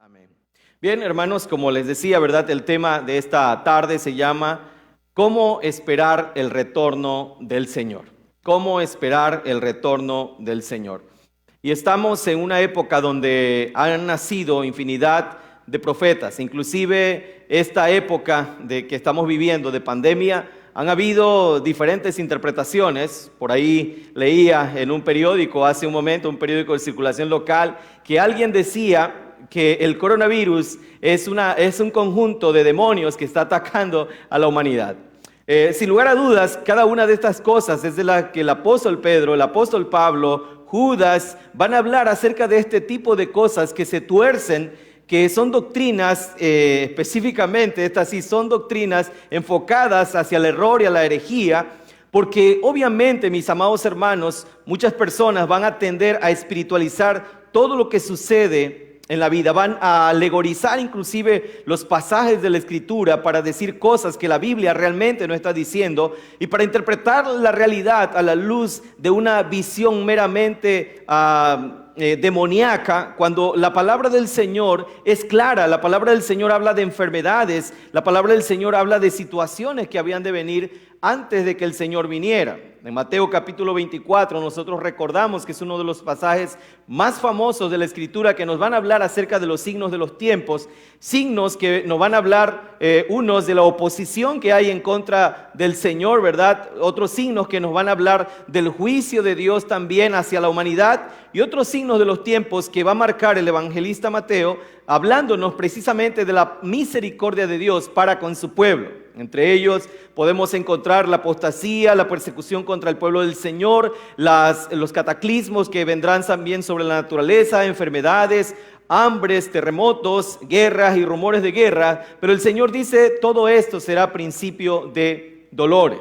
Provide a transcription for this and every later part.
Amén. Bien, hermanos, como les decía, ¿verdad? El tema de esta tarde se llama ¿Cómo esperar el retorno del Señor? ¿Cómo esperar el retorno del Señor? Y estamos en una época donde han nacido infinidad de profetas. Inclusive esta época de que estamos viviendo de pandemia, han habido diferentes interpretaciones. Por ahí leía en un periódico hace un momento, un periódico de circulación local, que alguien decía que el coronavirus es un conjunto de demonios que está atacando a la humanidad. Sin lugar a dudas, cada una de estas cosas es de la que el apóstol Pedro, el apóstol Pablo, Judas, van a hablar acerca de este tipo de cosas que se tuercen, que son doctrinas, específicamente estas sí son doctrinas enfocadas hacia el error y a la herejía, porque obviamente, mis amados hermanos, muchas personas van a tender a espiritualizar todo lo que sucede en la vida, van a alegorizar inclusive los pasajes de la Escritura para decir cosas que la Biblia realmente no está diciendo y para interpretar la realidad a la luz de una visión meramente demoníaca, cuando la palabra del Señor es clara. La palabra del Señor habla de enfermedades, la palabra del Señor habla de situaciones que habían de venir antes de que el Señor viniera. En Mateo capítulo 24 nosotros recordamos que es uno de los pasajes más famosos de la Escritura, que nos van a hablar acerca de los signos de los tiempos, signos que nos van a hablar unos de la oposición que hay en contra del Señor, ¿verdad? Otros signos que nos van a hablar del juicio de Dios también hacia la humanidad, y otros signos de los tiempos que va a marcar el evangelista Mateo, hablándonos precisamente de la misericordia de Dios para con su pueblo. Entre ellos podemos encontrar la apostasía, la persecución contra el pueblo del Señor, los cataclismos que vendrán también sobre la naturaleza, enfermedades, hambres, terremotos, guerras y rumores de guerra. Pero el Señor dice, todo esto será principio de dolores.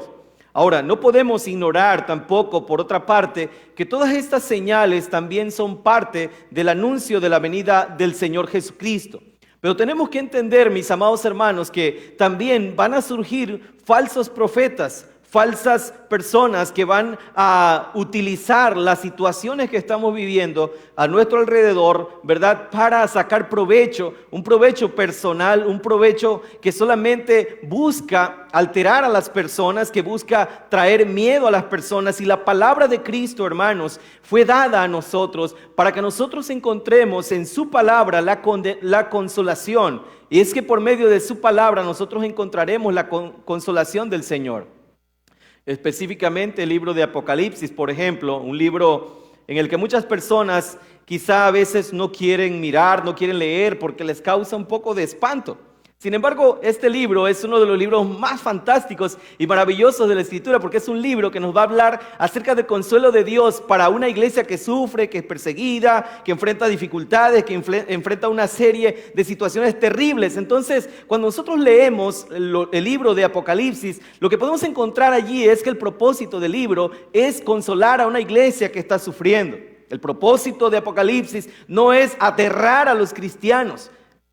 Ahora, no podemos ignorar tampoco, por otra parte, que todas estas señales también son parte del anuncio de la venida del Señor Jesucristo. Pero tenemos que entender, mis amados hermanos, que también van a surgir falsos profetas, falsas personas que van a utilizar las situaciones que estamos viviendo a nuestro alrededor, ¿verdad? Para sacar provecho, un provecho personal, un provecho que solamente busca alterar a las personas, que busca traer miedo a las personas. Y la palabra de Cristo, hermanos, fue dada a nosotros para que nosotros encontremos en su palabra la consolación. Y es que por medio de su palabra nosotros encontraremos la consolación del Señor. Específicamente el libro de Apocalipsis, por ejemplo, un libro en el que muchas personas quizá a veces no quieren mirar, no quieren leer porque les causa un poco de espanto. Sin embargo, este libro es uno de los libros más fantásticos y maravillosos de la Escritura, porque es un libro que nos va a hablar acerca del consuelo de Dios para una iglesia que sufre, que es perseguida, que enfrenta dificultades, que enfrenta una serie de situaciones terribles. Entonces, cuando nosotros leemos el libro de Apocalipsis, lo que podemos encontrar allí es que el propósito del libro es consolar a una iglesia que está sufriendo. El propósito de Apocalipsis no es aterrar a los cristianos.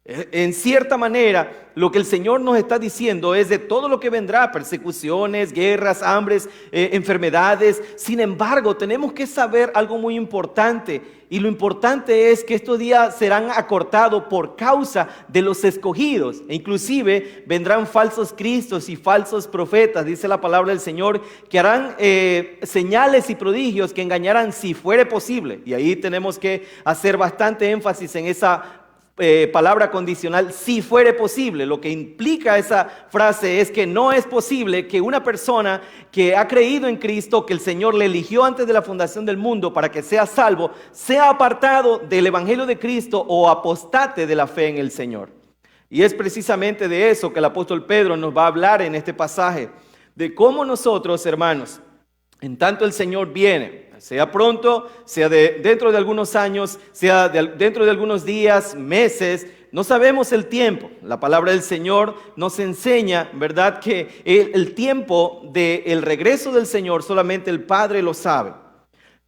En cierta manera, lo que el Señor nos está diciendo es de todo lo que vendrá: persecuciones, guerras, hambres, enfermedades. Sin embargo, tenemos que saber algo muy importante, y lo importante es que estos días serán acortados por causa de los escogidos. E inclusive vendrán falsos cristos y falsos profetas, dice la palabra del Señor, que harán señales y prodigios que engañarán, si fuere posible. Y ahí tenemos que hacer bastante énfasis en esa palabra condicional, si fuere posible. Lo que implica esa frase es que no es posible que una persona que ha creído en Cristo, que el Señor le eligió antes de la fundación del mundo para que sea salvo, sea apartado del evangelio de Cristo o apostate de la fe en el Señor. Y es precisamente de eso que el apóstol Pedro nos va a hablar en este pasaje, de cómo nosotros, hermanos, en tanto el Señor viene, sea pronto, sea dentro de algunos años, sea dentro de algunos días, meses, no sabemos el tiempo. La palabra del Señor nos enseña, ¿verdad?, que el tiempo del regreso del Señor solamente el Padre lo sabe.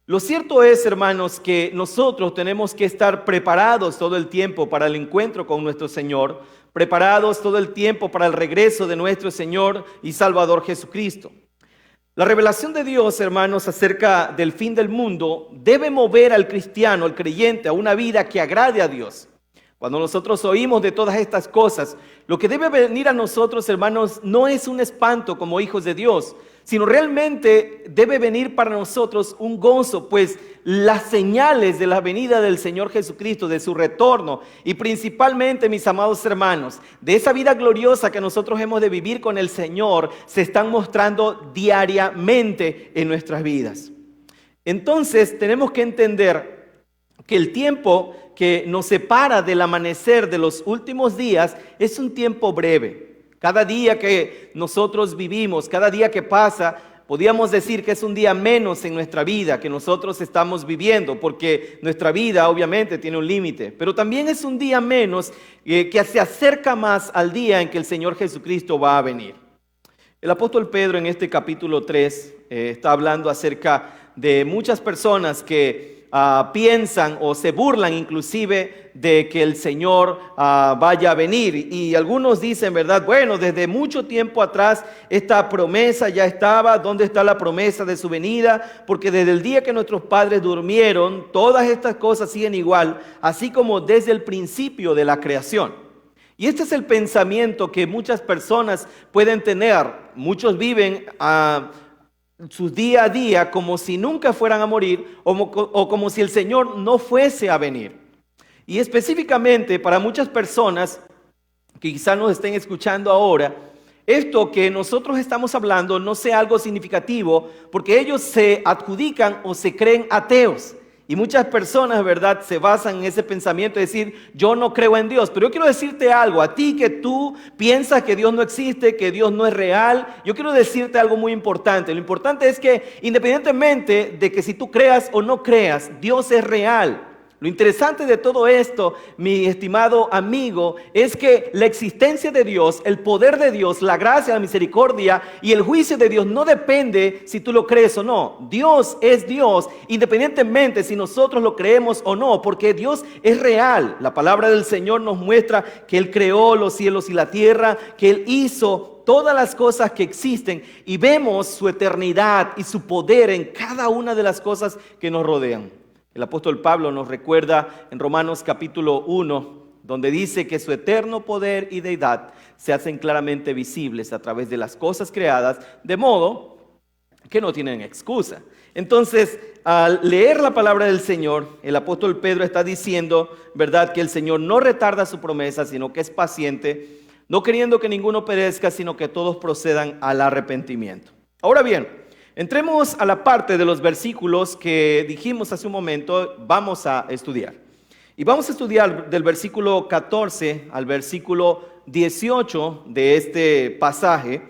Lo cierto es, hermanos, que nosotros tenemos que estar preparados todo el tiempo para el encuentro con nuestro Señor, preparados todo el tiempo para el regreso de nuestro Señor y Salvador Jesucristo. La revelación de Dios, hermanos, acerca del fin del mundo debe mover al cristiano, al creyente, a una vida que agrade a Dios. Cuando nosotros oímos de todas estas cosas, lo que debe venir a nosotros, hermanos, no es un espanto como hijos de Dios, sino realmente debe venir para nosotros un gozo, pues las señales de la venida del Señor Jesucristo, de su retorno, y principalmente, mis amados hermanos, de esa vida gloriosa que nosotros hemos de vivir con el Señor, se están mostrando diariamente en nuestras vidas. Entonces, tenemos que entender que el tiempo que nos separa del amanecer de los últimos días es un tiempo breve. Cada día que nosotros vivimos, cada día que pasa, podríamos decir que es un día menos en nuestra vida que nosotros estamos viviendo, porque nuestra vida obviamente tiene un límite, pero también es un día menos que se acerca más al día en que el Señor Jesucristo va a venir. El apóstol Pedro en este capítulo 3 está hablando acerca de muchas personas que piensan o se burlan inclusive de que el Señor vaya a venir, y algunos dicen, ¿verdad? Bueno, desde mucho tiempo atrás esta promesa ya estaba. ¿Dónde está la promesa de su venida? Porque desde el día que nuestros padres durmieron, todas estas cosas siguen igual, así como desde el principio de la creación. Y este es el pensamiento que muchas personas pueden tener. Muchos viven su día a día como si nunca fueran a morir, o como si el Señor no fuese a venir. Y específicamente para muchas personas que quizás nos estén escuchando ahora, esto que nosotros estamos hablando no sea algo significativo, porque ellos se adjudican o se creen ateos. Y muchas personas, ¿verdad?, se basan en ese pensamiento de decir, yo no creo en Dios. Pero yo quiero decirte algo, a ti que tú piensas que Dios no existe, que Dios no es real, yo quiero decirte algo muy importante. Lo importante es que independientemente de que si tú creas o no creas, Dios es real. Lo interesante de todo esto, mi estimado amigo, es que la existencia de Dios, el poder de Dios, la gracia, la misericordia y el juicio de Dios no depende si tú lo crees o no. Dios es Dios, independientemente si nosotros lo creemos o no, porque Dios es real. La palabra del Señor nos muestra que Él creó los cielos y la tierra, que Él hizo todas las cosas que existen, y vemos su eternidad y su poder en cada una de las cosas que nos rodean. El apóstol Pablo nos recuerda en Romanos capítulo 1, donde dice que su eterno poder y deidad se hacen claramente visibles a través de las cosas creadas, de modo que no tienen excusa. Entonces, al leer la palabra del Señor, el apóstol Pedro está diciendo, ¿verdad?, que el Señor no retarda su promesa, sino que es paciente, no queriendo que ninguno perezca, sino que todos procedan al arrepentimiento. Ahora bien, entremos a la parte de los versículos que dijimos hace un momento, vamos a estudiar. Y vamos a estudiar del versículo 14 al versículo 18 de este pasaje.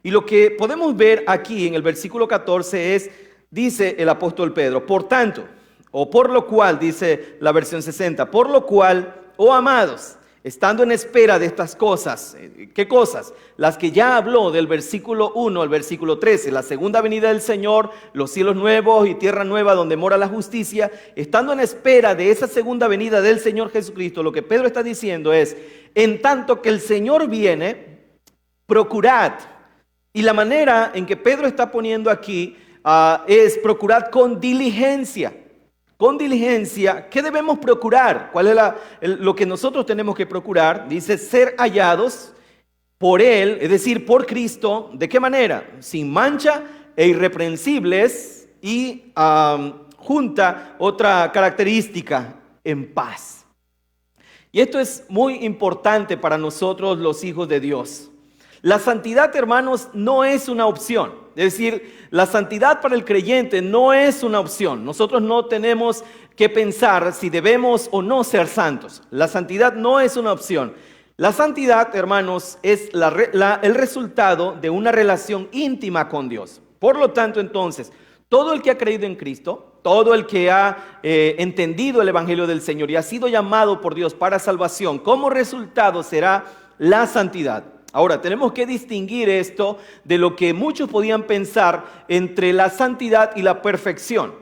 Y lo que podemos ver aquí en el versículo 14 es, dice el apóstol Pedro, por tanto, o por lo cual, dice la versión 60, por lo cual, oh amados, estando en espera de estas cosas, ¿qué cosas? Las que ya habló del versículo 1 al versículo 13, la segunda venida del Señor, los cielos nuevos y tierra nueva donde mora la justicia. Estando en espera de esa segunda venida del Señor Jesucristo, lo que Pedro está diciendo es, en tanto que el Señor viene, procurad. Y la manera en que Pedro está poniendo aquí es procurad con diligencia. Con diligencia, ¿qué debemos procurar? ¿Cuál es lo que nosotros tenemos que procurar? Dice, ser hallados por Él, es decir, por Cristo. ¿De qué manera? Sin mancha e irreprensibles, y junta otra característica, en paz. Y esto es muy importante para nosotros los hijos de Dios. La santidad, hermanos, no es una opción. Es decir, la santidad para el creyente no es una opción. Nosotros no tenemos que pensar si debemos o no ser santos. La santidad no es una opción. La santidad, hermanos, es el resultado de una relación íntima con Dios. Por lo tanto, entonces, todo el que ha creído en Cristo, todo el que ha entendido el Evangelio del Señor y ha sido llamado por Dios para salvación, como resultado será la santidad. Ahora, tenemos que distinguir esto de lo que muchos podían pensar entre la santidad y la perfección.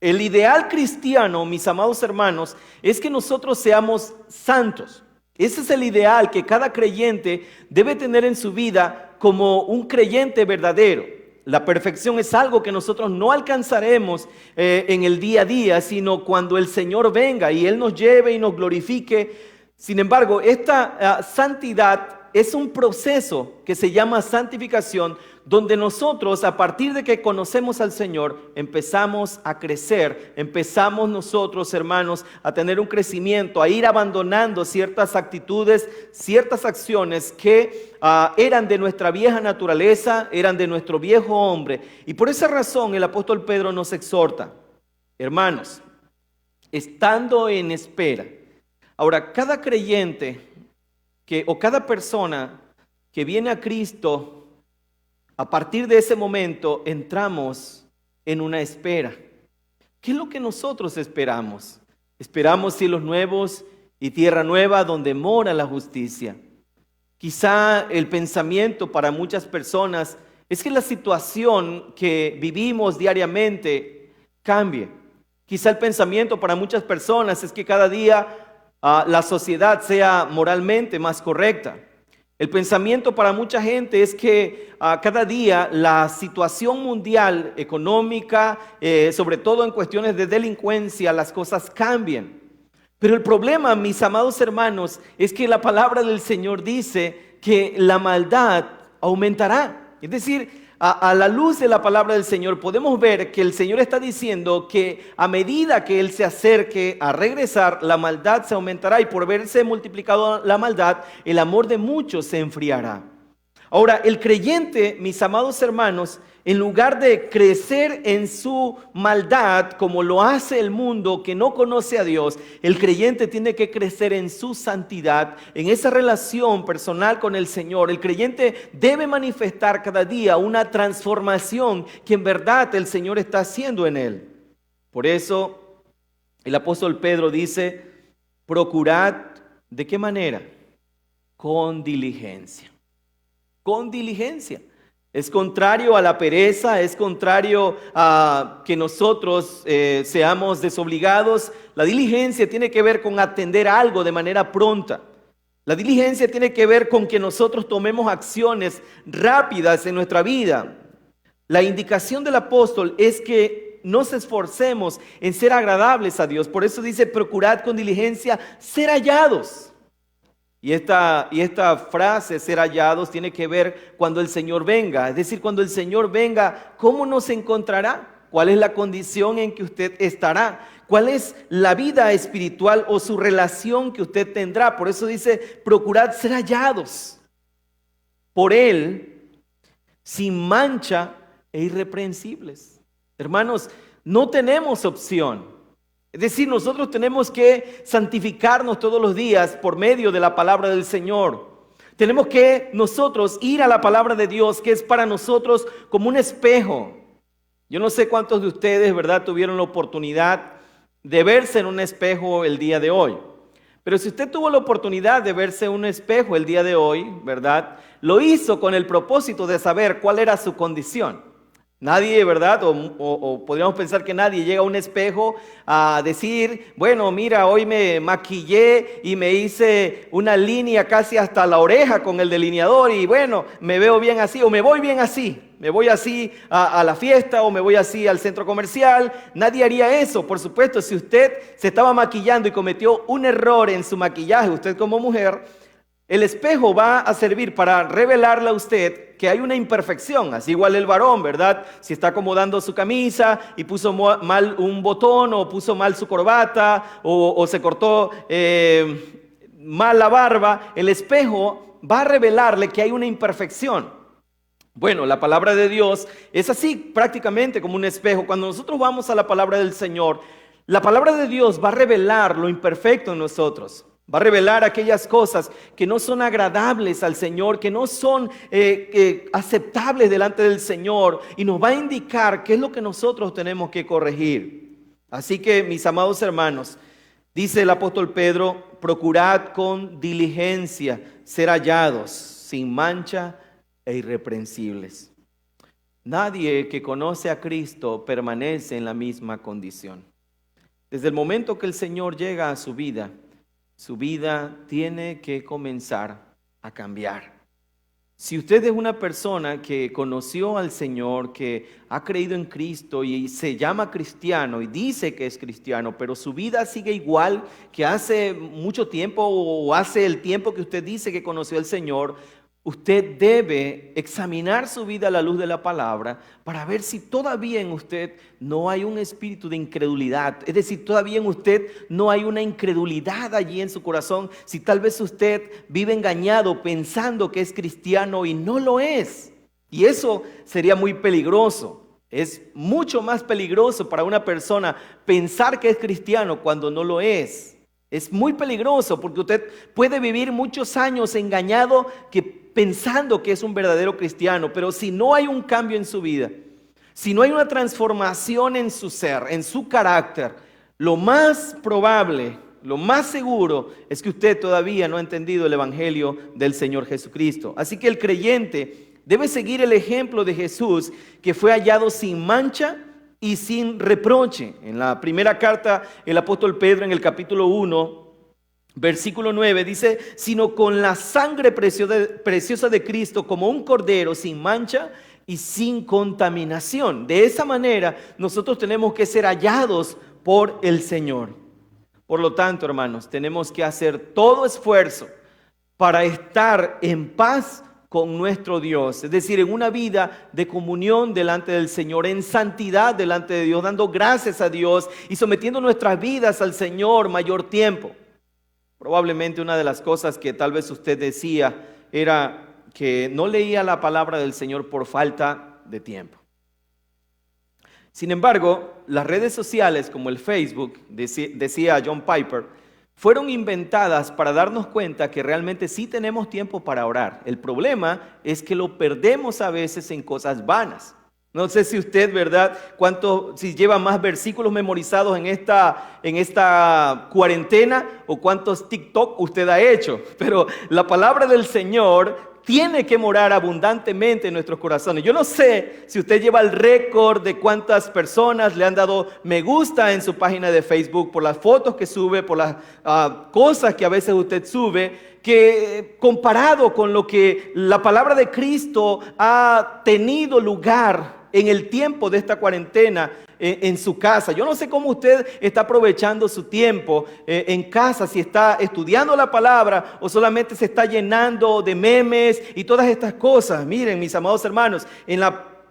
El ideal cristiano, mis amados hermanos, es que nosotros seamos santos. Ese es el ideal que cada creyente debe tener en su vida como un creyente verdadero. La perfección es algo que nosotros no alcanzaremos en el día a día, sino cuando el Señor venga y Él nos lleve y nos glorifique. Sin embargo, esta santidad es un proceso que se llama santificación, donde nosotros, a partir de que conocemos al Señor, empezamos a crecer, empezamos nosotros, hermanos, a tener un crecimiento, a ir abandonando ciertas actitudes, ciertas acciones que eran de nuestra vieja naturaleza, eran de nuestro viejo hombre. Y por esa razón el apóstol Pedro nos exhorta, hermanos, estando en espera. Ahora, cada creyente o cada persona que viene a Cristo, a partir de ese momento entramos en una espera. ¿Qué es lo que nosotros esperamos? Esperamos cielos nuevos y tierra nueva donde mora la justicia. Quizá el pensamiento para muchas personas es que la situación que vivimos diariamente cambie. Quizá el pensamiento para muchas personas es que cada día la sociedad sea moralmente más correcta. El pensamiento para mucha gente es que cada día la situación mundial económica, sobre todo en cuestiones de delincuencia, las cosas cambien. Pero el problema, mis amados hermanos, es que la palabra del Señor dice que la maldad aumentará. Es decir, a la luz de la palabra del Señor podemos ver que el Señor está diciendo que a medida que Él se acerque a regresar, la maldad se aumentará y por verse multiplicado la maldad, el amor de muchos se enfriará. Ahora, el creyente, mis amados hermanos, en lugar de crecer en su maldad como lo hace el mundo que no conoce a Dios, el creyente tiene que crecer en su santidad, en esa relación personal con el Señor. El creyente debe manifestar cada día una transformación que en verdad el Señor está haciendo en él. Por eso el apóstol Pedro dice, procurad, ¿de qué manera? Con diligencia. Con diligencia. Es contrario a la pereza, es contrario a que nosotros seamos desobligados. La diligencia tiene que ver con atender algo de manera pronta. La diligencia tiene que ver con que nosotros tomemos acciones rápidas en nuestra vida. La indicación del apóstol es que nos esforcemos en ser agradables a Dios. Por eso dice, procurad con diligencia ser hallados. Y esta frase, ser hallados, tiene que ver cuando el Señor venga. Es decir, cuando el Señor venga, ¿cómo nos encontrará? ¿Cuál es la condición en que usted estará? ¿Cuál es la vida espiritual o su relación que usted tendrá? Por eso dice, procurad ser hallados por Él, sin mancha e irreprensibles. Hermanos, no tenemos opción. Es decir, nosotros tenemos que santificarnos todos los días por medio de la palabra del Señor. Tenemos que nosotros ir a la palabra de Dios, que es para nosotros como un espejo. Yo no sé cuántos de ustedes, ¿verdad?, tuvieron la oportunidad de verse en un espejo el día de hoy. Pero si usted tuvo la oportunidad de verse en un espejo el día de hoy, ¿verdad?, lo hizo con el propósito de saber cuál era su condición. Nadie, ¿verdad? O podríamos pensar que nadie llega a un espejo a decir, bueno, mira, hoy me maquillé y me hice una línea casi hasta la oreja con el delineador y bueno, me veo bien así o me voy bien así. Me voy así a la fiesta o me voy así al centro comercial. Nadie haría eso. Por supuesto, si usted se estaba maquillando y cometió un error en su maquillaje, usted como mujer, el espejo va a servir para revelarle a usted que hay una imperfección. Así igual el varón, ¿verdad? Si está acomodando su camisa y puso mal un botón o puso mal su corbata o se cortó mal la barba, el espejo va a revelarle que hay una imperfección. Bueno, la palabra de Dios es así prácticamente como un espejo. Cuando nosotros vamos a la palabra del Señor, la palabra de Dios va a revelar lo imperfecto en nosotros. Va a revelar aquellas cosas que no son agradables al Señor, que no son aceptables delante del Señor y nos va a indicar qué es lo que nosotros tenemos que corregir. Así que, mis amados hermanos, dice el apóstol Pedro, procurad con diligencia ser hallados, sin mancha e irreprensibles. Nadie que conoce a Cristo permanece en la misma condición. Desde el momento que el Señor llega a su vida tiene que comenzar a cambiar. Si usted es una persona que conoció al Señor, que ha creído en Cristo y se llama cristiano y dice que es cristiano, pero su vida sigue igual que hace mucho tiempo o hace el tiempo que usted dice que conoció al Señor, usted debe examinar su vida a la luz de la palabra para ver si todavía en usted no hay un espíritu de incredulidad. Es decir, todavía en usted no hay una incredulidad allí en su corazón. Si tal vez usted vive engañado pensando que es cristiano y no lo es. Y eso sería muy peligroso. Es mucho más peligroso para una persona pensar que es cristiano cuando no lo es. Es muy peligroso porque usted puede vivir muchos años engañado pensando que es un verdadero cristiano, pero si no hay un cambio en su vida, si no hay una transformación en su ser, en su carácter, lo más probable, lo más seguro es que usted todavía no ha entendido el evangelio del Señor Jesucristo. Así que el creyente debe seguir el ejemplo de Jesús, que fue hallado sin mancha y sin reproche. En la primera carta, el apóstol Pedro, en el capítulo 1, versículo 9, dice: sino con la sangre preciosa de Cristo, como un cordero sin mancha y sin contaminación. De esa manera nosotros tenemos que ser hallados por el Señor. Por lo tanto, hermanos, tenemos que hacer todo esfuerzo para estar en paz con nuestro Dios, es decir, en una vida de comunión delante del Señor, en santidad delante de Dios, dando gracias a Dios y sometiendo nuestras vidas al Señor mayor tiempo. Probablemente una de las cosas que tal vez usted decía era que no leía la palabra del Señor por falta de tiempo. Sin embargo, las redes sociales como el Facebook, decía John Piper, fueron inventadas para darnos cuenta que realmente sí tenemos tiempo para orar. El problema es que lo perdemos a veces en cosas vanas. No sé si usted, ¿verdad?, si lleva más versículos memorizados en esta cuarentena o cuántos TikTok usted ha hecho. Pero la palabra del Señor tiene que morar abundantemente en nuestros corazones. Yo no sé si usted lleva el récord de cuántas personas le han dado me gusta en su página de Facebook por las fotos que sube, por las cosas que a veces usted sube, que comparado con lo que la palabra de Cristo ha tenido lugar en el tiempo de esta cuarentena en su casa. Yo no sé cómo usted está aprovechando su tiempo en casa, si está estudiando la palabra o solamente se está llenando de memes y todas estas cosas. Miren, mis amados hermanos,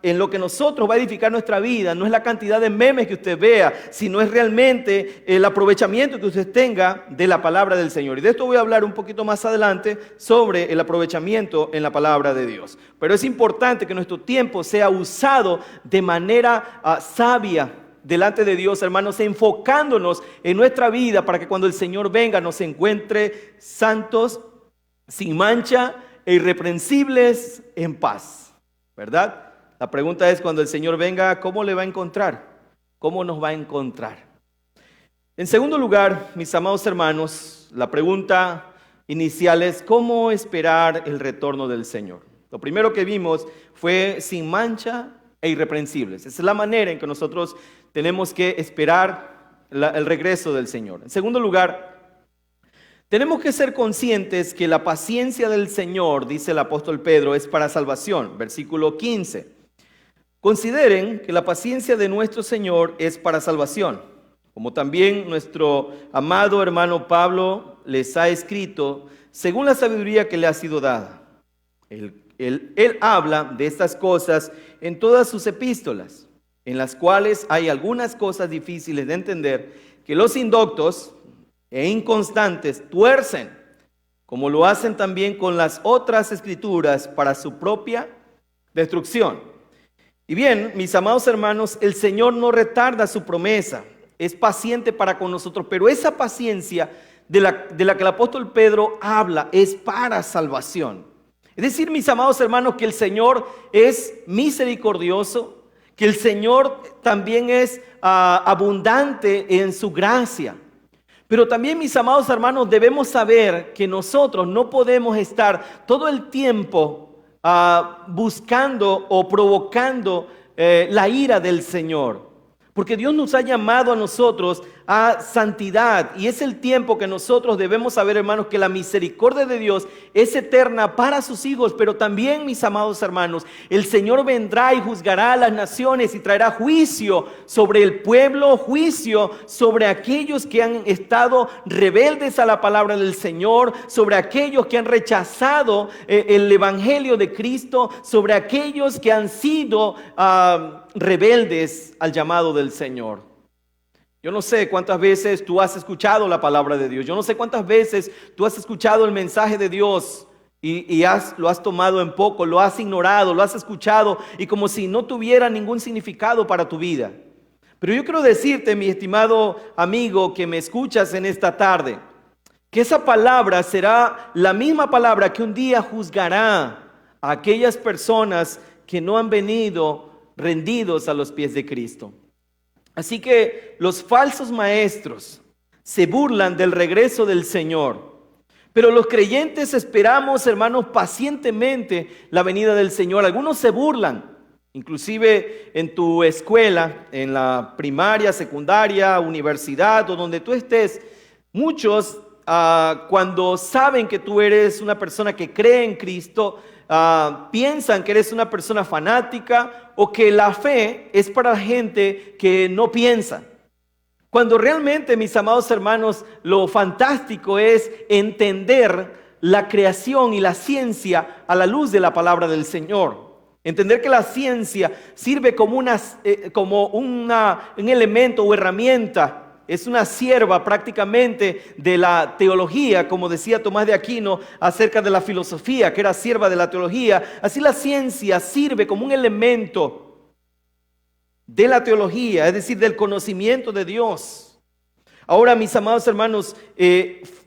en lo que nosotros va a edificar nuestra vida no es la cantidad de memes que usted vea, sino es realmente el aprovechamiento que usted tenga de la palabra del Señor. Y de esto voy a hablar un poquito más adelante sobre el aprovechamiento en la palabra de Dios. Pero es importante que nuestro tiempo sea usado de manera sabia delante de Dios, hermanos, enfocándonos en nuestra vida para que cuando el Señor venga nos encuentre santos, sin mancha e irreprensibles en paz, ¿verdad? La pregunta es, cuando el Señor venga, ¿cómo le va a encontrar? ¿Cómo nos va a encontrar? En segundo lugar, mis amados hermanos, la pregunta inicial es, ¿cómo esperar el retorno del Señor? Lo primero que vimos fue sin mancha e irreprensibles. Esa es la manera en que nosotros tenemos que esperar el regreso del Señor. En segundo lugar, tenemos que ser conscientes que la paciencia del Señor, dice el apóstol Pedro, es para salvación. Versículo 15. Consideren que la paciencia de nuestro Señor es para salvación, como también nuestro amado hermano Pablo les ha escrito, según la sabiduría que le ha sido dada. Él habla de estas cosas en todas sus epístolas, en las cuales hay algunas cosas difíciles de entender, que los indoctos e inconstantes tuercen, como lo hacen también con las otras escrituras para su propia destrucción. Y bien, mis amados hermanos, el Señor no retarda su promesa, es paciente para con nosotros, pero esa paciencia de la que el apóstol Pedro habla es para salvación. Es decir, mis amados hermanos, que el Señor es misericordioso, que el Señor también es abundante en su gracia. Pero también, mis amados hermanos, debemos saber que nosotros no podemos estar todo el tiempo buscando o provocando la ira del Señor, porque Dios nos ha llamado a nosotros a santidad. Y es el tiempo que nosotros debemos saber, hermanos, que la misericordia de Dios es eterna para sus hijos. Pero también, mis amados hermanos, el Señor vendrá y juzgará a las naciones y traerá juicio sobre el pueblo, juicio sobre aquellos que han estado rebeldes a la palabra del Señor, sobre aquellos que han rechazado el evangelio de Cristo, sobre aquellos que han sido rebeldes al llamado del Señor. Yo no sé cuántas veces tú has escuchado la palabra de Dios. Yo no sé cuántas veces tú has escuchado el mensaje de Dios y lo has tomado en poco, lo has ignorado, lo has escuchado y como si no tuviera ningún significado para tu vida. Pero yo quiero decirte, mi estimado amigo que me escuchas en esta tarde, que esa palabra será la misma palabra que un día juzgará a aquellas personas que no han venido rendidos a los pies de Cristo. Así que los falsos maestros se burlan del regreso del Señor, pero los creyentes esperamos, hermanos, pacientemente la venida del Señor. Algunos se burlan, inclusive en tu escuela, en la primaria, secundaria, universidad o donde tú estés. Muchos cuando saben que tú eres una persona que cree en Cristo, piensan que eres una persona fanática o que la fe es para gente que no piensa. Cuando realmente, mis amados hermanos, lo fantástico es entender la creación y la ciencia a la luz de la palabra del Señor. Entender que la ciencia sirve como un elemento o herramienta. Es una sierva prácticamente de la teología, como decía Tomás de Aquino acerca de la filosofía, que era sierva de la teología. Así la ciencia sirve como un elemento de la teología, es decir, del conocimiento de Dios. Ahora, mis amados hermanos,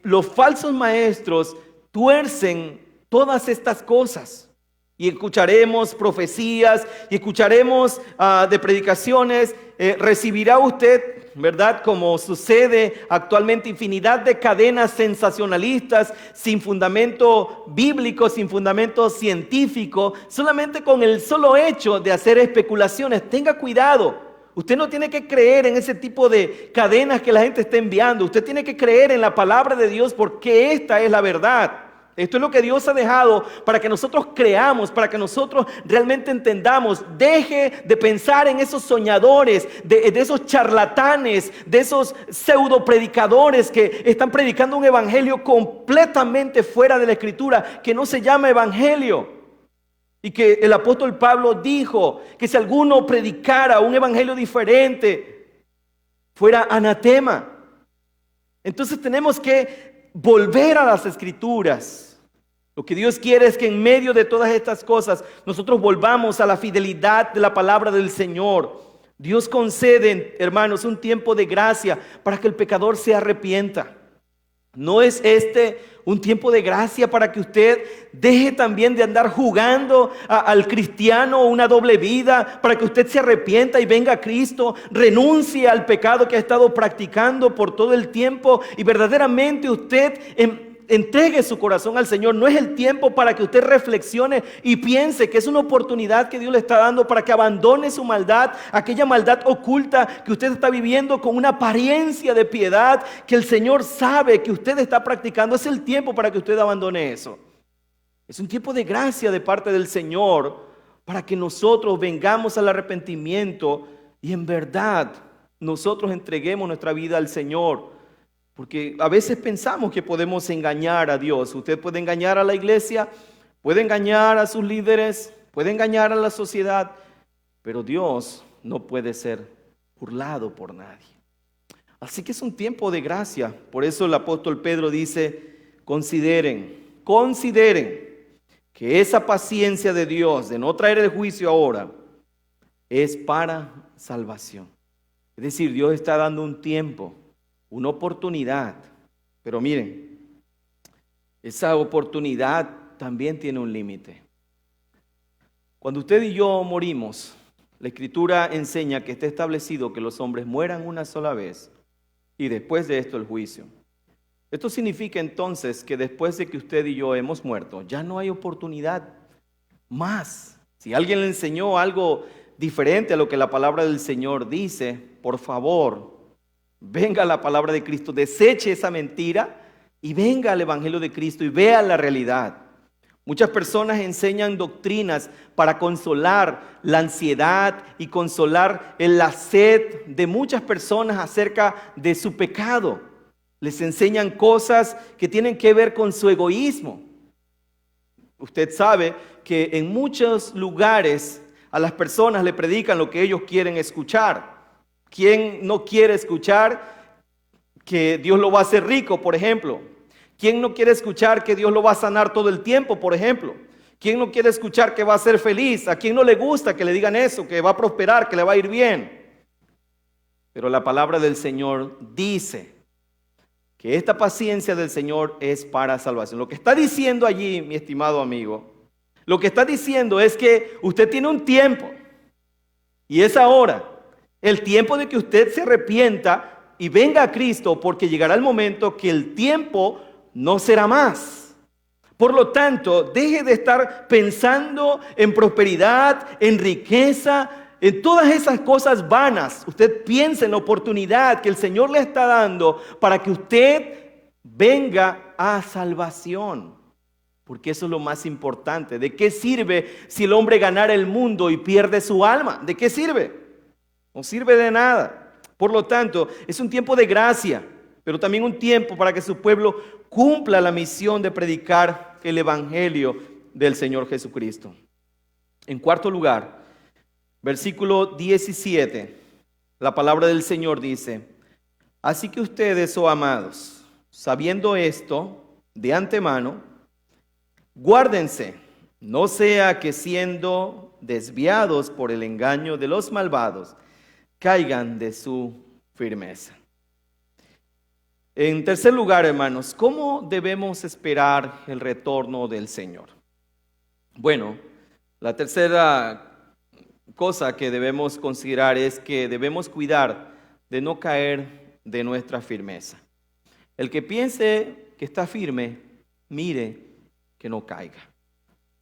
los falsos maestros tuercen todas estas cosas. Y escucharemos profecías y escucharemos de predicaciones. Recibirá usted, ¿verdad? Como sucede actualmente, infinidad de cadenas sensacionalistas sin fundamento bíblico, sin fundamento científico, solamente con el solo hecho de hacer especulaciones. Tenga cuidado. Usted no tiene que creer en ese tipo de cadenas que la gente está enviando. Usted tiene que creer en la palabra de Dios porque esta es la verdad. Esto es lo que Dios ha dejado para que nosotros creamos, para que nosotros realmente entendamos. Deje de pensar en esos soñadores, de esos charlatanes, de esos pseudo predicadores que están predicando un evangelio completamente fuera de la Escritura, que no se llama evangelio. Y que el apóstol Pablo dijo que si alguno predicara un evangelio diferente, fuera anatema. Entonces tenemos que volver a las Escrituras. Lo que Dios quiere es que en medio de todas estas cosas nosotros volvamos a la fidelidad de la palabra del Señor. Dios concede, hermanos, un tiempo de gracia para que el pecador se arrepienta. ¿No es este un tiempo de gracia para que usted deje también de andar jugando al cristiano una doble vida? Para que usted se arrepienta y venga a Cristo, renuncie al pecado que ha estado practicando por todo el tiempo y verdaderamente usted entregue su corazón al Señor. No es el tiempo para que usted reflexione y piense que es una oportunidad que Dios le está dando para que abandone su maldad, aquella maldad oculta que usted está viviendo con una apariencia de piedad que el Señor sabe que usted está practicando. Es el tiempo para que usted abandone eso. Es un tiempo de gracia de parte del Señor para que nosotros vengamos al arrepentimiento y en verdad nosotros entreguemos nuestra vida al Señor. Porque a veces pensamos que podemos engañar a Dios. Usted puede engañar a la iglesia, puede engañar a sus líderes, puede engañar a la sociedad, pero Dios no puede ser burlado por nadie. Así que es un tiempo de gracia. Por eso el apóstol Pedro dice, consideren que esa paciencia de Dios de no traer el juicio ahora es para salvación. Es decir, Dios está dando un tiempo, una oportunidad, pero miren, esa oportunidad también tiene un límite. Cuando usted y yo morimos, la Escritura enseña que está establecido que los hombres mueran una sola vez y después de esto el juicio. Esto significa entonces que después de que usted y yo hemos muerto, ya no hay oportunidad más. Si alguien le enseñó algo diferente a lo que la palabra del Señor dice, por favor, venga la palabra de Cristo, deseche esa mentira y venga al Evangelio de Cristo y vea la realidad. Muchas personas enseñan doctrinas para consolar la ansiedad y consolar la sed de muchas personas acerca de su pecado. Les enseñan cosas que tienen que ver con su egoísmo. Usted sabe que en muchos lugares a las personas le predican lo que ellos quieren escuchar. ¿Quién no quiere escuchar que Dios lo va a hacer rico, por ejemplo? ¿Quién no quiere escuchar que Dios lo va a sanar todo el tiempo, por ejemplo? ¿Quién no quiere escuchar que va a ser feliz? ¿A quién no le gusta que le digan eso, que va a prosperar, que le va a ir bien? Pero la palabra del Señor dice que esta paciencia del Señor es para salvación. Lo que está diciendo allí, mi estimado amigo, lo que está diciendo es que usted tiene un tiempo y es ahora, el tiempo de que usted se arrepienta y venga a Cristo, porque llegará el momento que el tiempo no será más. Por lo tanto, deje de estar pensando en prosperidad, en riqueza, en todas esas cosas vanas. Usted piensa en la oportunidad que el Señor le está dando para que usted venga a salvación. Porque eso es lo más importante. ¿De qué sirve si el hombre ganara el mundo y pierde su alma? ¿De qué sirve? No sirve de nada. Por lo tanto, es un tiempo de gracia, pero también un tiempo para que su pueblo cumpla la misión de predicar el evangelio del Señor Jesucristo. En cuarto lugar, versículo 17, la palabra del Señor dice: así que ustedes, oh amados, sabiendo esto de antemano, guárdense, no sea que siendo desviados por el engaño de los malvados, caigan de su firmeza. En tercer lugar, hermanos, ¿cómo debemos esperar el retorno del Señor? Bueno, la tercera cosa que debemos considerar es que debemos cuidar de no caer de nuestra firmeza. El que piense que está firme, mire que no caiga.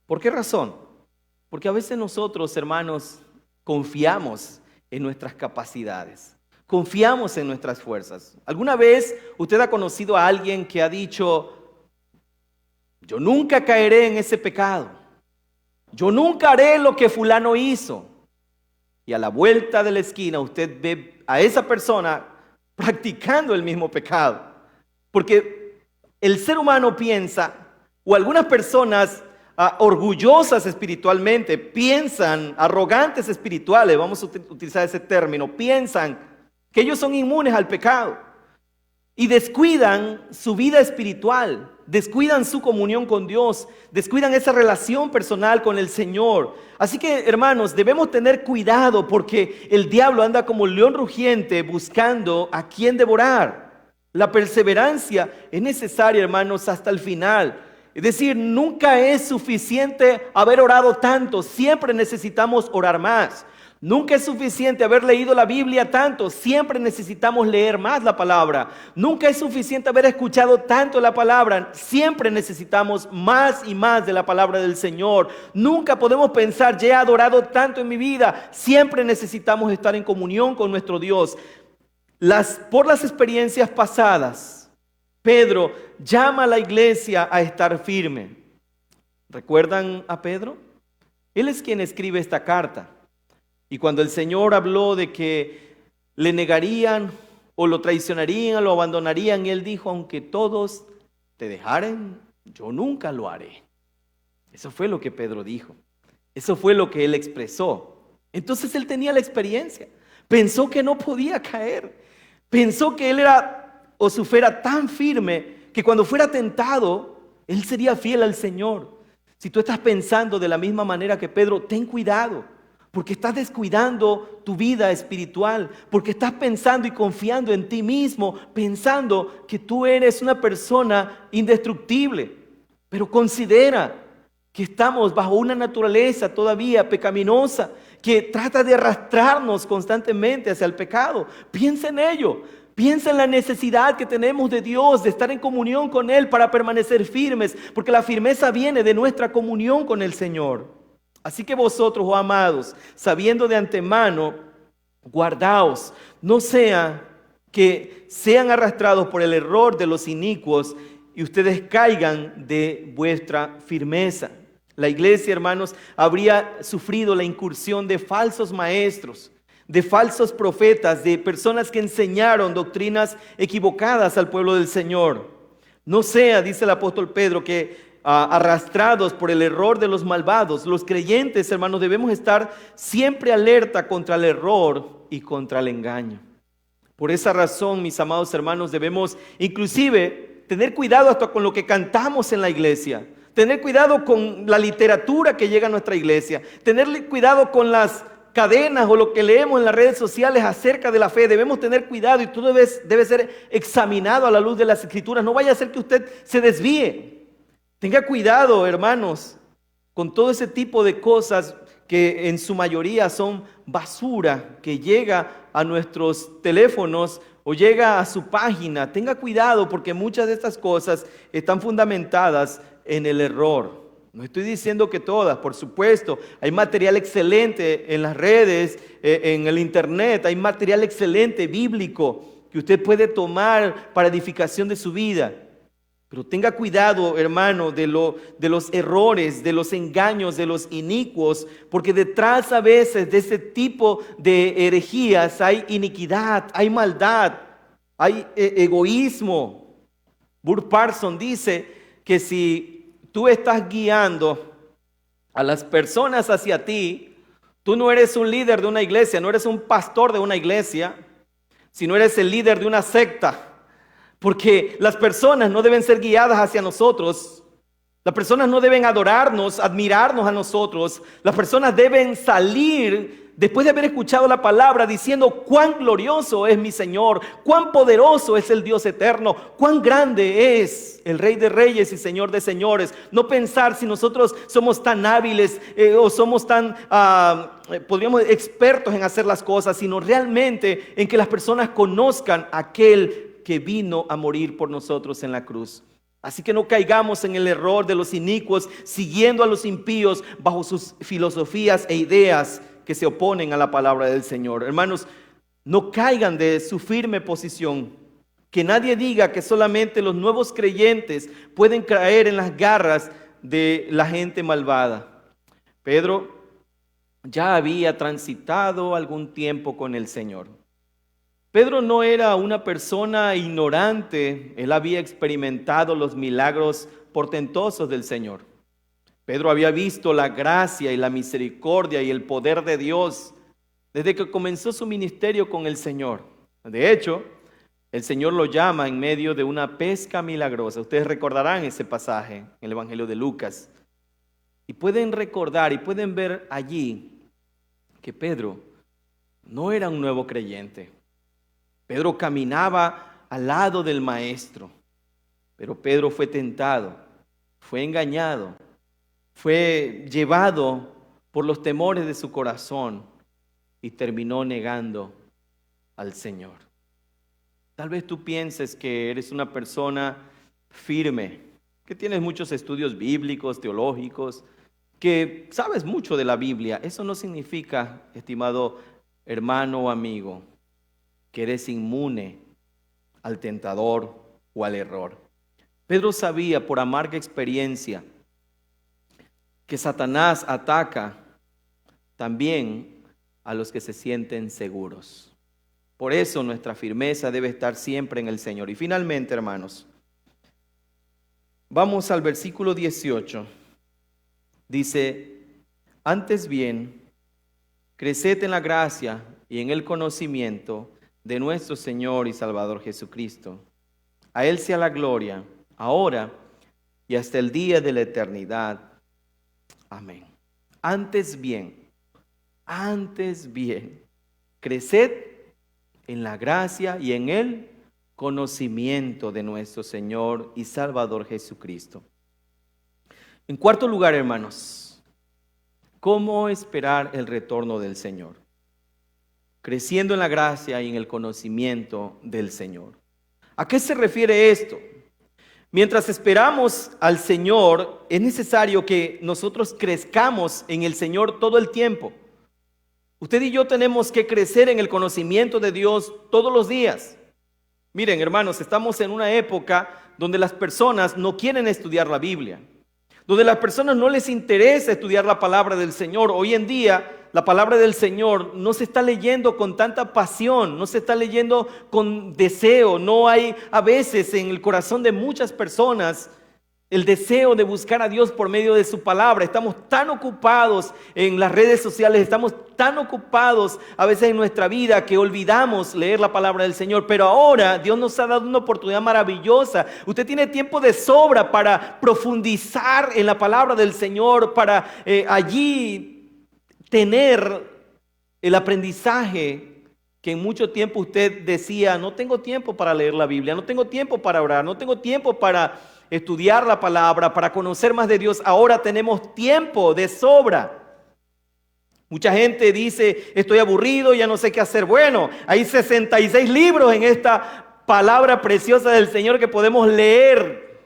¿Por qué razón? Porque a veces nosotros, hermanos, confiamos en nuestras capacidades. Confiamos en nuestras fuerzas. ¿Alguna vez usted ha conocido a alguien que ha dicho: yo nunca caeré en ese pecado, yo nunca haré lo que fulano hizo? Y a la vuelta de la esquina usted ve a esa persona practicando el mismo pecado. Porque el ser humano piensa, o algunas personas orgullosas espiritualmente piensan, arrogantes espirituales, vamos a utilizar ese término, piensan que ellos son inmunes al pecado y descuidan su vida espiritual, descuidan su comunión con Dios, descuidan esa relación personal con el Señor. Así que, hermanos, debemos tener cuidado porque el diablo anda como león rugiente buscando a quien devorar. La perseverancia es necesaria, hermanos, hasta el final. Es decir, nunca es suficiente haber orado tanto, siempre necesitamos orar más. Nunca es suficiente haber leído la Biblia tanto, siempre necesitamos leer más la palabra. Nunca es suficiente haber escuchado tanto la palabra, siempre necesitamos más y más de la palabra del Señor. Nunca podemos pensar: ya he adorado tanto en mi vida, siempre necesitamos estar en comunión con nuestro Dios. Por las experiencias pasadas, Pedro llama a la iglesia a estar firme. ¿Recuerdan a Pedro? Él es quien escribe esta carta. Y cuando el Señor habló de que le negarían o lo traicionarían, lo abandonarían, él dijo: aunque todos te dejaren, yo nunca lo haré. Eso fue lo que Pedro dijo. Eso fue lo que él expresó. Entonces él tenía la experiencia. Pensó que no podía caer. Pensó que él era o su fe era tan firme que cuando fuera tentado, él sería fiel al Señor. Si tú estás pensando de la misma manera que Pedro, ten cuidado. Porque estás descuidando tu vida espiritual, porque estás pensando y confiando en ti mismo, pensando que tú eres una persona indestructible. Pero considera que estamos bajo una naturaleza todavía pecaminosa, que trata de arrastrarnos constantemente hacia el pecado. Piensa en ello. Piensa en la necesidad que tenemos de Dios, de estar en comunión con Él para permanecer firmes, porque la firmeza viene de nuestra comunión con el Señor. Así que vosotros, oh amados, sabiendo de antemano, guardaos, no sea que sean arrastrados por el error de los inicuos y ustedes caigan de vuestra firmeza. La iglesia, hermanos, habría sufrido la incursión de falsos maestros, de falsos profetas, de personas que enseñaron doctrinas equivocadas al pueblo del Señor. No sea, dice el apóstol Pedro, que arrastrados por el error de los malvados. Los creyentes, hermanos, debemos estar siempre alerta contra el error y contra el engaño. Por esa razón, mis amados hermanos, debemos inclusive tener cuidado hasta con lo que cantamos en la iglesia, tener cuidado con la literatura que llega a nuestra iglesia, tener cuidado con las cadenas o lo que leemos en las redes sociales acerca de la fe. Debemos tener cuidado y todo debe ser examinado a la luz de las Escrituras. No vaya a ser que usted se desvíe. Tenga cuidado, hermanos, con todo ese tipo de cosas que en su mayoría son basura que llega a nuestros teléfonos o llega a su página. Tenga cuidado porque muchas de estas cosas están fundamentadas en el error. No estoy diciendo que todas, por supuesto. Hay material excelente en las redes, en el internet. Hay material excelente bíblico que usted puede tomar para edificación de su vida. Pero tenga cuidado, hermano, de los errores, de los engaños, de los inicuos, porque detrás a veces de ese tipo de herejías hay iniquidad, hay maldad, hay egoísmo. Burr Parson dice que si tú estás guiando a las personas hacia ti, tú no eres un líder de una iglesia, no eres un pastor de una iglesia, sino eres el líder de una secta. Porque las personas no deben ser guiadas hacia nosotros. Las personas no deben adorarnos, admirarnos a nosotros. Las personas deben salir después de haber escuchado la palabra diciendo cuán glorioso es mi Señor, cuán poderoso es el Dios eterno, cuán grande es el Rey de Reyes y Señor de Señores. No pensar si nosotros somos tan hábiles o somos tan, podríamos expertos en hacer las cosas, sino realmente en que las personas conozcan a aquel que vino a morir por nosotros en la cruz. Así que no caigamos en el error de los inicuos, siguiendo a los impíos bajo sus filosofías e ideas que se oponen a la palabra del Señor. Hermanos, no caigan de su firme posición. Que nadie diga que solamente los nuevos creyentes pueden caer en las garras de la gente malvada. Pedro ya había transitado algún tiempo con el Señor. Pedro no era una persona ignorante, él había experimentado los milagros portentosos del Señor. Pedro había visto la gracia y la misericordia y el poder de Dios desde que comenzó su ministerio con el Señor. De hecho, el Señor lo llama en medio de una pesca milagrosa. Ustedes recordarán ese pasaje en el Evangelio de Lucas. Y pueden recordar y pueden ver allí que Pedro no era un nuevo creyente. Pedro caminaba al lado del Maestro, pero Pedro fue tentado, fue engañado, fue llevado por los temores de su corazón y terminó negando al Señor. Tal vez tú pienses que eres una persona firme, que tienes muchos estudios bíblicos, teológicos, que sabes mucho de la Biblia. Eso no significa, estimado hermano o amigo, que eres inmune al tentador o al error. Pedro sabía por amarga experiencia que Satanás ataca también a los que se sienten seguros. Por eso nuestra firmeza debe estar siempre en el Señor. Y finalmente, hermanos, vamos al versículo 18. Dice, antes bien, creced en la gracia y en el conocimiento de nuestro Señor y Salvador Jesucristo. A Él sea la gloria, ahora y hasta el día de la eternidad. Amén. Antes bien, creced en la gracia y en el conocimiento de nuestro Señor y Salvador Jesucristo. En cuarto lugar, hermanos, ¿cómo esperar el retorno del Señor? Creciendo en la gracia y en el conocimiento del Señor. ¿A qué se refiere esto? Mientras esperamos al Señor, es necesario que nosotros crezcamos en el Señor todo el tiempo. Usted y yo tenemos que crecer en el conocimiento de Dios todos los días. Miren, hermanos, estamos en una época donde las personas no quieren estudiar la Biblia, donde a las personas no les interesa estudiar la palabra del Señor. Hoy en día la palabra del Señor no se está leyendo con tanta pasión, no se está leyendo con deseo. No hay a veces en el corazón de muchas personas el deseo de buscar a Dios por medio de su palabra. Estamos tan ocupados en las redes sociales, estamos tan ocupados a veces en nuestra vida que olvidamos leer la palabra del Señor. Pero ahora Dios nos ha dado una oportunidad maravillosa. Usted tiene tiempo de sobra para profundizar en la palabra del Señor, para allí tener el aprendizaje que en mucho tiempo usted decía: no tengo tiempo para leer la Biblia, no tengo tiempo para orar, no tengo tiempo para estudiar la palabra, para conocer más de Dios. Ahora tenemos tiempo de sobra. Mucha gente dice: estoy aburrido, ya no sé qué hacer. Bueno, hay 66 libros en esta palabra preciosa del Señor que podemos leer.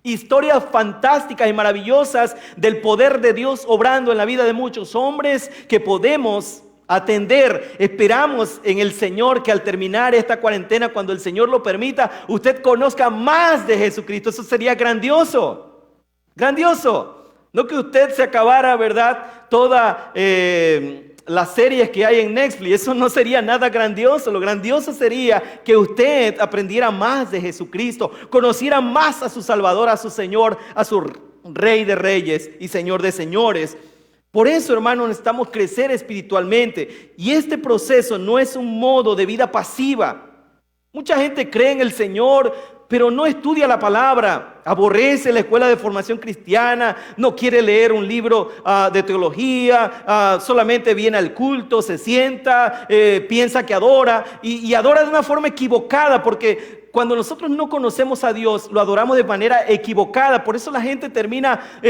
Historias fantásticas y maravillosas del poder de Dios obrando en la vida de muchos hombres que podemos atender. Esperamos en el Señor que al terminar esta cuarentena, cuando el Señor lo permita, usted conozca más de Jesucristo. Eso sería grandioso, grandioso. No que usted se acabara, ¿verdad?, toda las series que hay en Netflix. Eso no sería nada grandioso. Lo grandioso sería que usted aprendiera más de Jesucristo, conociera más a su Salvador, a su Señor, a su Rey de Reyes y Señor de Señores. Por eso, hermanos, necesitamos crecer espiritualmente. Y este proceso no es un modo de vida pasiva. Mucha gente cree en el Señor, pero no estudia la palabra, aborrece la escuela de formación cristiana, no quiere leer un libro de teología, solamente viene al culto, se sienta, piensa que adora y adora de una forma equivocada, porque cuando nosotros no conocemos a Dios, lo adoramos de manera equivocada. Por eso la gente termina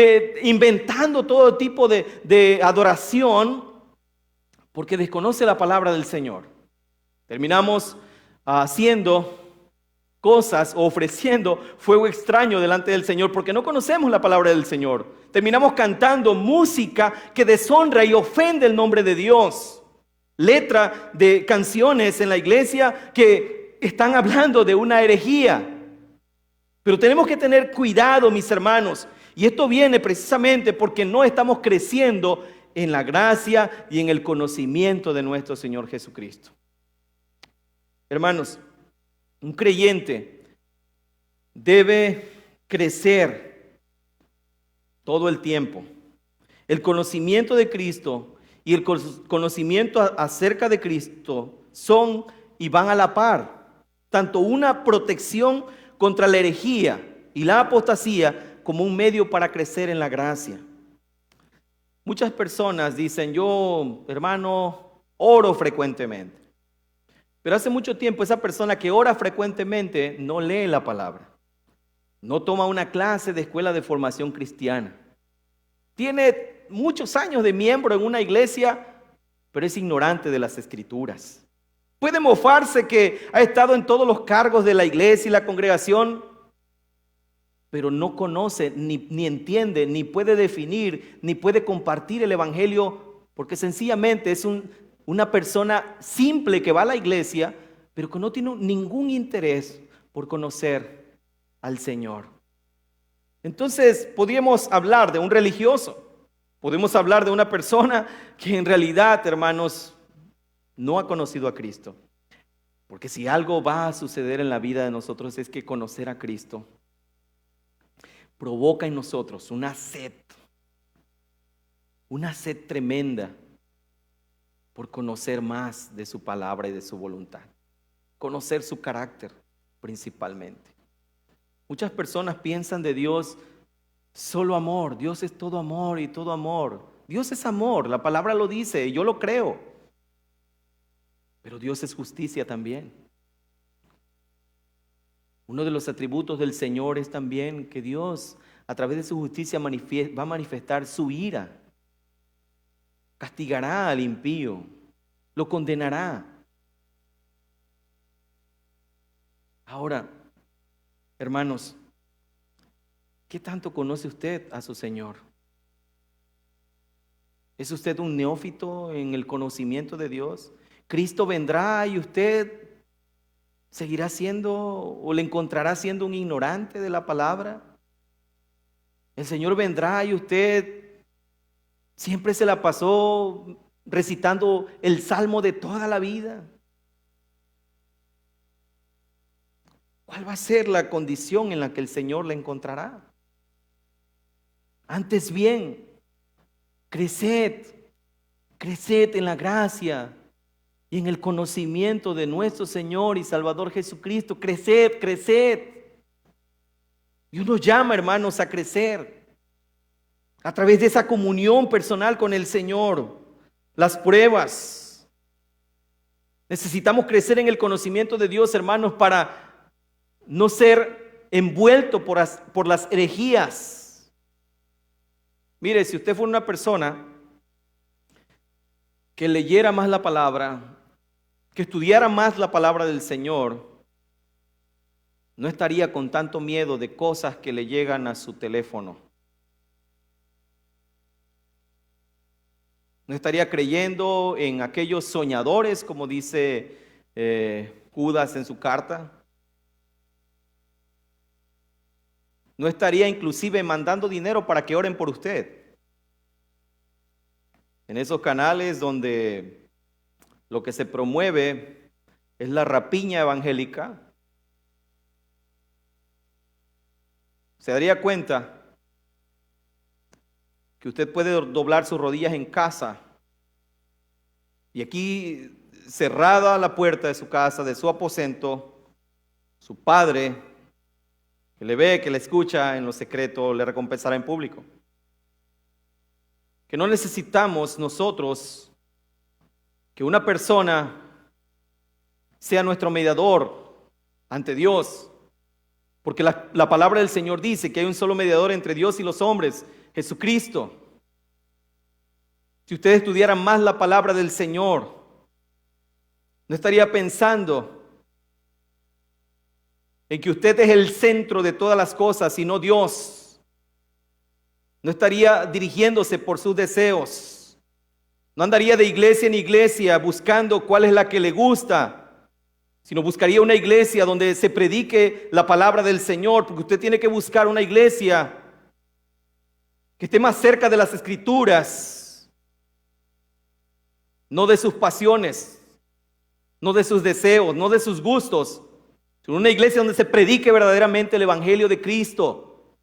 inventando todo tipo de adoración, porque desconoce la palabra del Señor. Terminamos haciendo cosas o ofreciendo fuego extraño delante del Señor porque no conocemos la palabra del Señor. Terminamos cantando música que deshonra y ofende el nombre de Dios. Letra de canciones en la iglesia que están hablando de una herejía. Pero tenemos que tener cuidado, mis hermanos. Y esto viene precisamente porque no estamos creciendo en la gracia y en el conocimiento de nuestro Señor Jesucristo. Hermanos, un creyente debe crecer todo el tiempo. El conocimiento de Cristo y el conocimiento acerca de Cristo son y van a la par. Tanto una protección contra la herejía y la apostasía como un medio para crecer en la gracia. Muchas personas dicen: yo, hermano, oro frecuentemente. Pero hace mucho tiempo esa persona que ora frecuentemente no lee la palabra. No toma una clase de escuela de formación cristiana. Tiene muchos años de miembro en una iglesia, pero es ignorante de las escrituras. Puede mofarse que ha estado en todos los cargos de la iglesia y la congregación, pero no conoce, ni entiende, ni puede definir, ni puede compartir el evangelio, porque sencillamente es una persona simple que va a la iglesia, pero que no tiene ningún interés por conocer al Señor. Entonces, podríamos hablar de un religioso, podemos hablar de una persona que en realidad, hermanos, no ha conocido a Cristo. Porque si algo va a suceder en la vida de nosotros es que conocer a Cristo provoca en nosotros una sed tremenda por conocer más de su palabra y de su voluntad. Conocer su carácter principalmente. Muchas personas piensan de Dios solo amor. Dios es todo amor y todo amor. Dios es amor, la palabra lo dice y yo lo creo. Pero Dios es justicia también. Uno de los atributos del Señor es también que Dios, a través de su justicia, va a manifestar su ira. Castigará al impío, lo condenará. Ahora, hermanos, ¿qué tanto conoce usted a su Señor? ¿Es usted un neófito en el conocimiento de Dios? Cristo vendrá y usted ¿Seguirá siendo o le encontrará siendo un ignorante de la palabra? El Señor vendrá y usted siempre se la pasó recitando el salmo de toda la vida. ¿Cuál va a ser la condición en la que el Señor le encontrará? Antes bien, creced en la gracia y en el conocimiento de nuestro Señor y Salvador Jesucristo. Creced. Dios nos llama, hermanos, a crecer a través de esa comunión personal con el Señor. Las pruebas. Necesitamos crecer en el conocimiento de Dios, hermanos, para no ser envuelto por las herejías. Mire, si usted fuera una persona que leyera más la palabra, que estudiara más la palabra del Señor, no estaría con tanto miedo de cosas que le llegan a su teléfono. No estaría creyendo en aquellos soñadores, como dice Judas en su carta. No estaría inclusive mandando dinero para que oren por usted. En esos canales donde lo que se promueve es la rapiña evangélica, se daría cuenta que usted puede doblar sus rodillas en casa y aquí, cerrada la puerta de su casa, de su aposento, su padre, que le ve, que le escucha en lo secreto, le recompensará en público. Que no necesitamos nosotros que una persona sea nuestro mediador ante Dios, porque la palabra del Señor dice que hay un solo mediador entre Dios y los hombres, Jesucristo. Si usted estudiara más la palabra del Señor, no estaría pensando en que usted es el centro de todas las cosas, sino Dios. No estaría dirigiéndose por sus deseos. No andaría de iglesia en iglesia buscando cuál es la que le gusta, sino buscaría una iglesia donde se predique la palabra del Señor, porque usted tiene que buscar una iglesia que esté más cerca de las Escrituras, no de sus pasiones, no de sus deseos, no de sus gustos, sino una iglesia donde se predique verdaderamente el Evangelio de Cristo.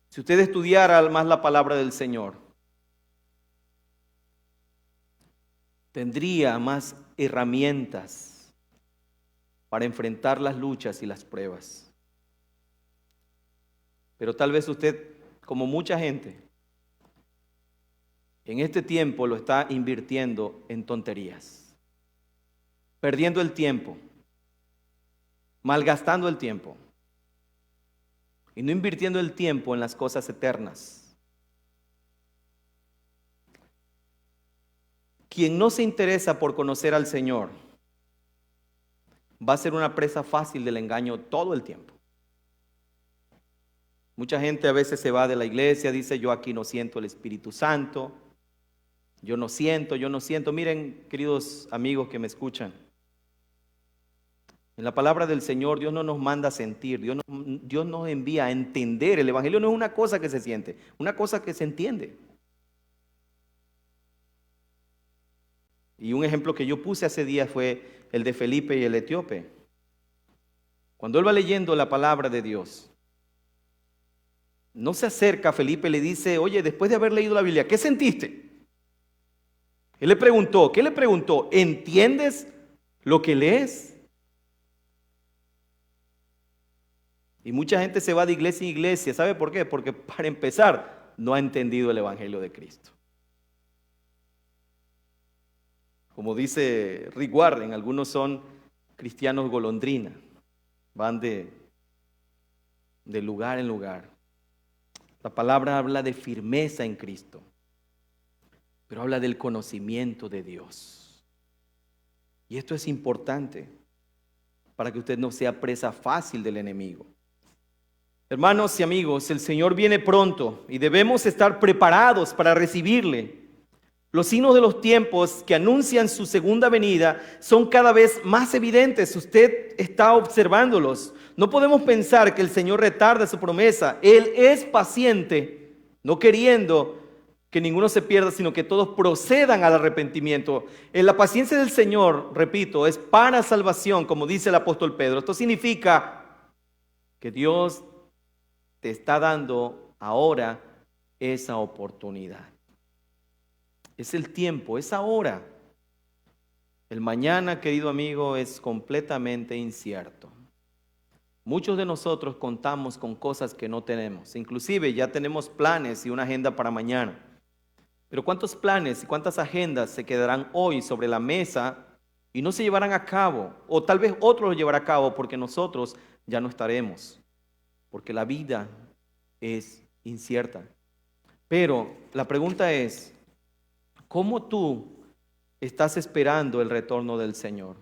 Si usted estudiara más la palabra del Señor, tendría más herramientas para enfrentar las luchas y las pruebas. Pero tal vez usted, como mucha gente, en este tiempo lo está invirtiendo en tonterías, perdiendo el tiempo, malgastando el tiempo y no invirtiendo el tiempo en las cosas eternas. Quien no se interesa por conocer al Señor va a ser una presa fácil del engaño todo el tiempo. Mucha gente a veces se va de la iglesia, dice: yo aquí no siento el Espíritu Santo, yo no siento. Miren, queridos amigos que me escuchan, en la palabra del Señor Dios no nos manda a sentir, Dios nos envía a entender. El Evangelio no es una cosa que se siente, una cosa que se entiende. Y un ejemplo que yo puse hace días fue el de Felipe y el etíope. Cuando él va leyendo la palabra de Dios, no se acerca a Felipe y le dice: oye, después de haber leído la Biblia, ¿qué sentiste? Él le preguntó, ¿qué le preguntó? ¿Entiendes lo que lees? Y mucha gente se va de iglesia en iglesia. ¿Sabe por qué? Porque para empezar no ha entendido el Evangelio de Cristo. Como dice Rick Warren, algunos son cristianos golondrina, van de lugar en lugar. La palabra habla de firmeza en Cristo, pero habla del conocimiento de Dios. Y esto es importante para que usted no sea presa fácil del enemigo. Hermanos y amigos, el Señor viene pronto y debemos estar preparados para recibirle. Los signos de los tiempos que anuncian su segunda venida son cada vez más evidentes. Usted está observándolos. No podemos pensar que el Señor retarda su promesa. Él es paciente, no queriendo que ninguno se pierda, sino que todos procedan al arrepentimiento. En la paciencia del Señor, repito, es para salvación, como dice el apóstol Pedro. Esto significa que Dios te está dando ahora esa oportunidad. Es el tiempo, es ahora. El mañana, querido amigo, es completamente incierto. Muchos de nosotros contamos con cosas que no tenemos. Inclusive ya tenemos planes y una agenda para mañana. Pero ¿cuántos planes y cuántas agendas se quedarán hoy sobre la mesa y no se llevarán a cabo? O tal vez otro lo llevará a cabo porque nosotros ya no estaremos. Porque la vida es incierta. Pero la pregunta es, ¿cómo tú estás esperando el retorno del Señor?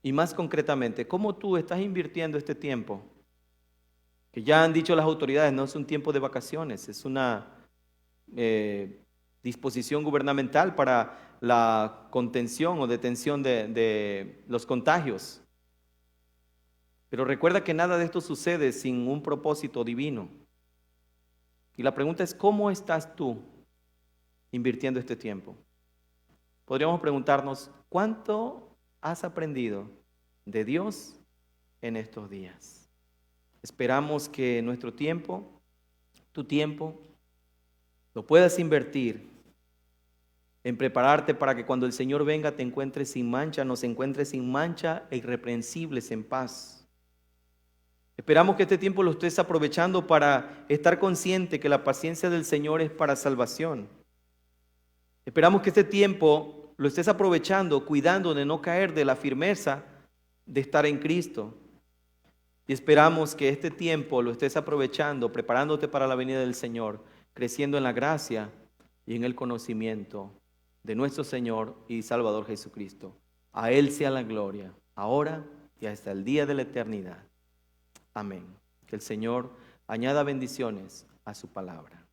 Y más concretamente, ¿cómo tú estás invirtiendo este tiempo? Que ya han dicho las autoridades, no es un tiempo de vacaciones, es una disposición gubernamental para la contención o detención de los contagios. Pero recuerda que nada de esto sucede sin un propósito divino. Y la pregunta es, ¿cómo estás tú invirtiendo este tiempo? Podríamos preguntarnos, ¿cuánto has aprendido de Dios en estos días? Esperamos que nuestro tiempo, tu tiempo, lo puedas invertir en prepararte para que cuando el Señor venga te encuentres sin mancha, nos encuentres sin mancha e irreprensibles en paz. Esperamos que este tiempo lo estés aprovechando para estar consciente que la paciencia del Señor es para salvación. Esperamos que este tiempo lo estés aprovechando, cuidando de no caer de la firmeza de estar en Cristo. Y esperamos que este tiempo lo estés aprovechando, preparándote para la venida del Señor, creciendo en la gracia y en el conocimiento de nuestro Señor y Salvador Jesucristo. A Él sea la gloria, ahora y hasta el día de la eternidad. Amén. Que el Señor añada bendiciones a su palabra.